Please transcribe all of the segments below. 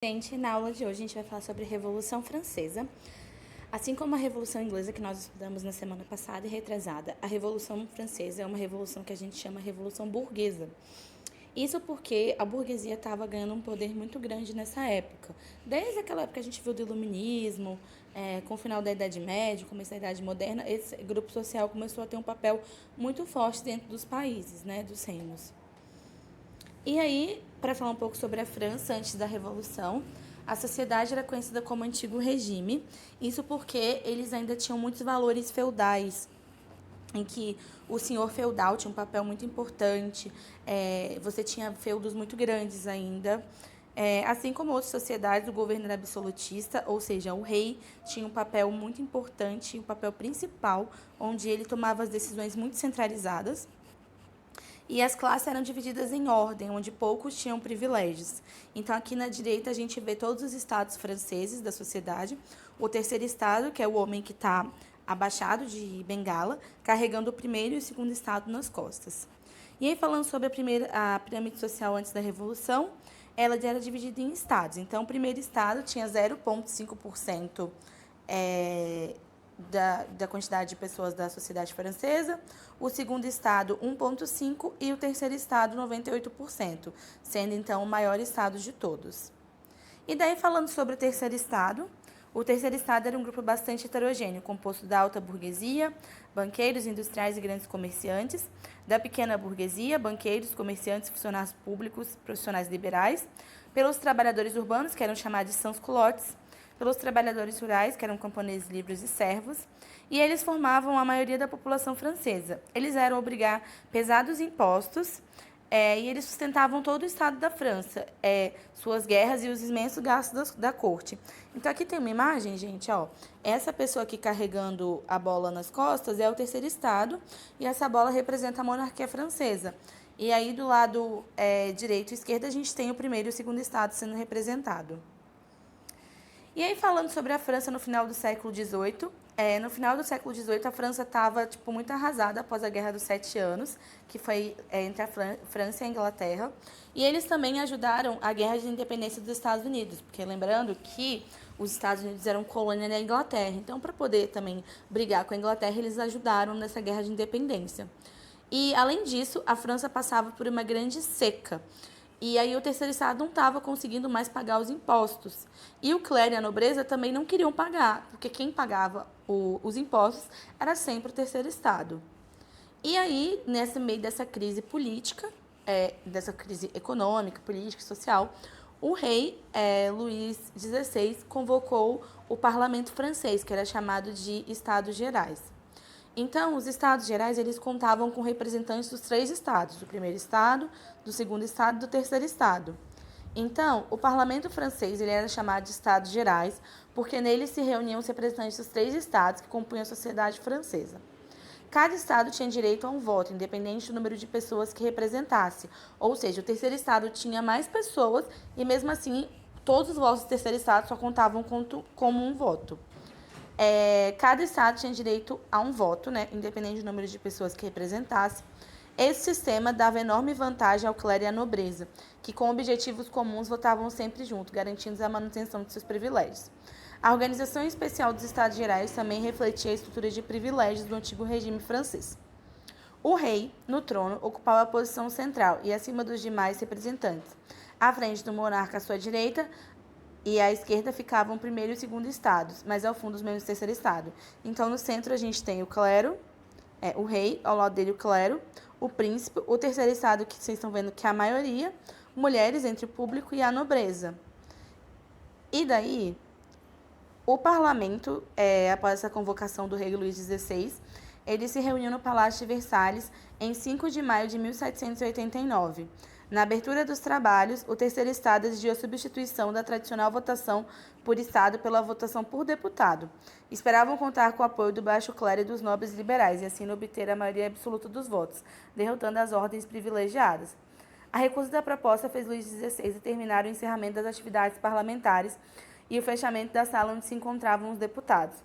Gente, na aula de hoje a gente vai falar sobre a Revolução Francesa. Assim como a Revolução Inglesa que nós estudamos na semana passada e retrasada, a Revolução Francesa é uma revolução que a gente chama Revolução Burguesa. Isso porque a burguesia estava ganhando um poder muito grande nessa época. Desde aquela época que a gente viu do Iluminismo, com o final da Idade Média, começo da Idade Moderna, esse grupo social começou a ter um papel muito forte dentro dos países, dos reinos. E aí, para falar um pouco sobre a França antes da Revolução, a sociedade era conhecida como Antigo Regime, isso porque eles ainda tinham muitos valores feudais, em que o senhor feudal tinha um papel muito importante, você tinha feudos muito grandes ainda. Assim como outras sociedades, o governo era absolutista, ou seja, o rei tinha um papel muito importante, um papel principal, onde ele tomava as decisões muito centralizadas. E as classes eram divididas em ordem, onde poucos tinham privilégios. Então, aqui na direita, a gente vê todos os estados franceses da sociedade. O terceiro estado, que é o homem que está abaixado de bengala, carregando o primeiro e o segundo estado nas costas. E aí, falando sobre a pirâmide social antes da Revolução, ela era dividida em estados. Então, o primeiro estado tinha 0,5% da quantidade de pessoas da sociedade francesa, o segundo estado 1,5% e o terceiro estado 98%, sendo então o maior estado de todos. E daí falando sobre o terceiro estado era um grupo bastante heterogêneo, composto da alta burguesia, banqueiros, industriais e grandes comerciantes, da pequena burguesia, banqueiros, comerciantes, funcionários públicos, profissionais liberais, pelos trabalhadores urbanos, que eram chamados de sans-culottes, pelos trabalhadores rurais, que eram camponeses livres e servos, e eles formavam a maioria da população francesa. Eles eram obrigar pesados impostos e eles sustentavam todo o estado da França, suas guerras e os imensos gastos da corte. Então, aqui tem uma imagem, gente, ó. Essa pessoa aqui carregando a bola nas costas é o terceiro estado, e essa bola representa a monarquia francesa. E aí, do lado direito e esquerdo, a gente tem o primeiro e o segundo estado sendo representado. E aí, falando sobre a França no final do século XVIII, no final do século XVIII, a França estava muito arrasada após a Guerra dos 7 Anos, que foi entre a França e a Inglaterra. E eles também ajudaram a Guerra de Independência dos Estados Unidos, porque lembrando que os Estados Unidos eram colônia da Inglaterra. Então, para poder também brigar com a Inglaterra, eles ajudaram nessa Guerra de Independência. E, além disso, a França passava por uma grande seca. E aí o terceiro estado não estava conseguindo mais pagar os impostos. E o clero e a nobreza também não queriam pagar, porque quem pagava os impostos era sempre o terceiro estado. E aí, nesse meio dessa crise política, dessa crise econômica, política e social, o rei Luís XVI convocou o parlamento francês, que era chamado de Estados Gerais. Então, os estados gerais eles contavam com representantes dos 3 estados, do primeiro estado, do segundo estado e do terceiro estado. Então, o parlamento francês ele era chamado de Estados Gerais, porque nele se reuniam os representantes dos 3 estados que compunham a sociedade francesa. Cada estado tinha direito a um voto, independente do número de pessoas que representasse. Ou seja, o terceiro estado tinha mais pessoas e, mesmo assim, todos os votos do terceiro estado só contavam como um voto. Cada estado tinha direito a um voto, independente do número de pessoas que representasse. Esse sistema dava enorme vantagem ao clero e à nobreza, que com objetivos comuns votavam sempre juntos, garantindo a manutenção de seus privilégios. A organização especial dos Estados Gerais também refletia a estrutura de privilégios do antigo regime francês. O rei, no trono, ocupava a posição central e acima dos demais representantes. À frente do monarca à sua direita, e à esquerda ficavam o primeiro e o segundo estados, mas ao fundo os membros do terceiro estado. Então, no centro a gente tem o clero, o rei, ao lado dele o clero, o príncipe, o terceiro estado que vocês estão vendo que é a maioria, mulheres entre o público e a nobreza. E daí, o parlamento, após essa convocação do rei Luís XVI, ele se reuniu no Palácio de Versalhes em 5 de maio de 1789. Na abertura dos trabalhos, o terceiro estado exigiu a substituição da tradicional votação por estado pela votação por deputado. Esperavam contar com o apoio do baixo clero e dos nobres liberais e assim obter a maioria absoluta dos votos, derrotando as ordens privilegiadas. A recusa da proposta fez Luís XVI determinar o encerramento das atividades parlamentares e o fechamento da sala onde se encontravam os deputados.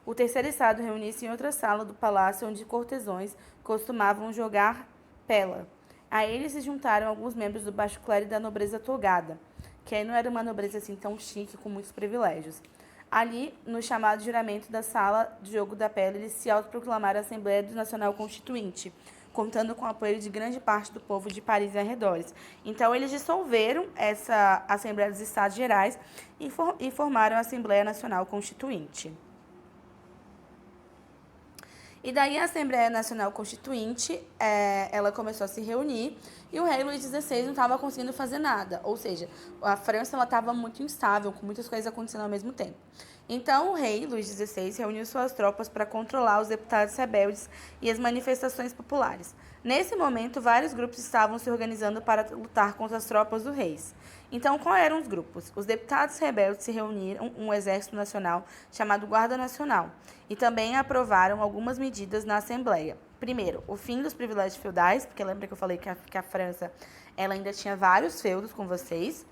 O terceiro estado reunia-se em outra sala do palácio onde cortesões costumavam jogar pela. A eles se juntaram alguns membros do baixo clero e da nobreza togada, que não era uma nobreza assim tão chique, com muitos privilégios. Ali, no chamado juramento da Sala de Jogo da Pele, eles se autoproclamaram a Assembleia Nacional Constituinte, contando com o apoio de grande parte do povo de Paris e arredores. Então, eles dissolveram essa Assembleia dos Estados Gerais e formaram a Assembleia Nacional Constituinte. E daí a Assembleia Nacional Constituinte, ela começou a se reunir e o rei Luís XVI não estava conseguindo fazer nada. Ou seja, a França estava muito instável, com muitas coisas acontecendo ao mesmo tempo. Então, o rei Luís XVI reuniu suas tropas para controlar os deputados rebeldes e as manifestações populares. Nesse momento, vários grupos estavam se organizando para lutar contra as tropas do rei. Então, quais eram os grupos? Os deputados rebeldes se reuniram um exército nacional chamado Guarda Nacional e também aprovaram algumas medidas na Assembleia. Primeiro, o fim dos privilégios feudais, porque lembra que eu falei que a França ela ainda tinha vários feudos com vocês.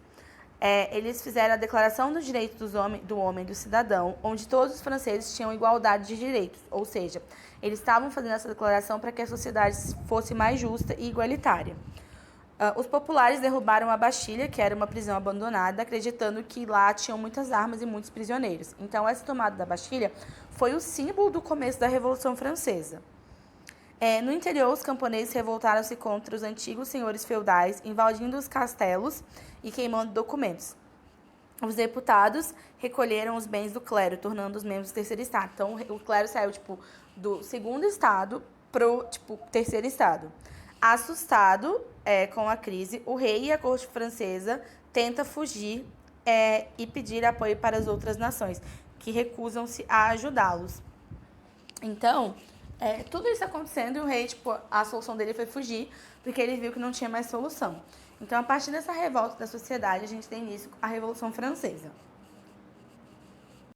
Eles fizeram a Declaração dos Direitos do Homem e do Cidadão, onde todos os franceses tinham igualdade de direitos, ou seja, eles estavam fazendo essa declaração para que a sociedade fosse mais justa e igualitária. Os populares derrubaram a Bastilha, que era uma prisão abandonada, acreditando que lá tinham muitas armas e muitos prisioneiros. Então, essa tomada da Bastilha foi o símbolo do começo da Revolução Francesa. No interior, os camponeses revoltaram-se contra os antigos senhores feudais, invadindo os castelos e queimando documentos. Os deputados recolheram os bens do clero, tornando os membros do terceiro estado. Então, o clero saiu do segundo estado para o terceiro estado. Assustado com a crise, o rei e a corte francesa tentam fugir e pedir apoio para as outras nações, que recusam-se a ajudá-los. Então, tudo isso acontecendo e o rei, a solução dele foi fugir, porque ele viu que não tinha mais solução. Então, a partir dessa revolta da sociedade, a gente tem início a Revolução Francesa.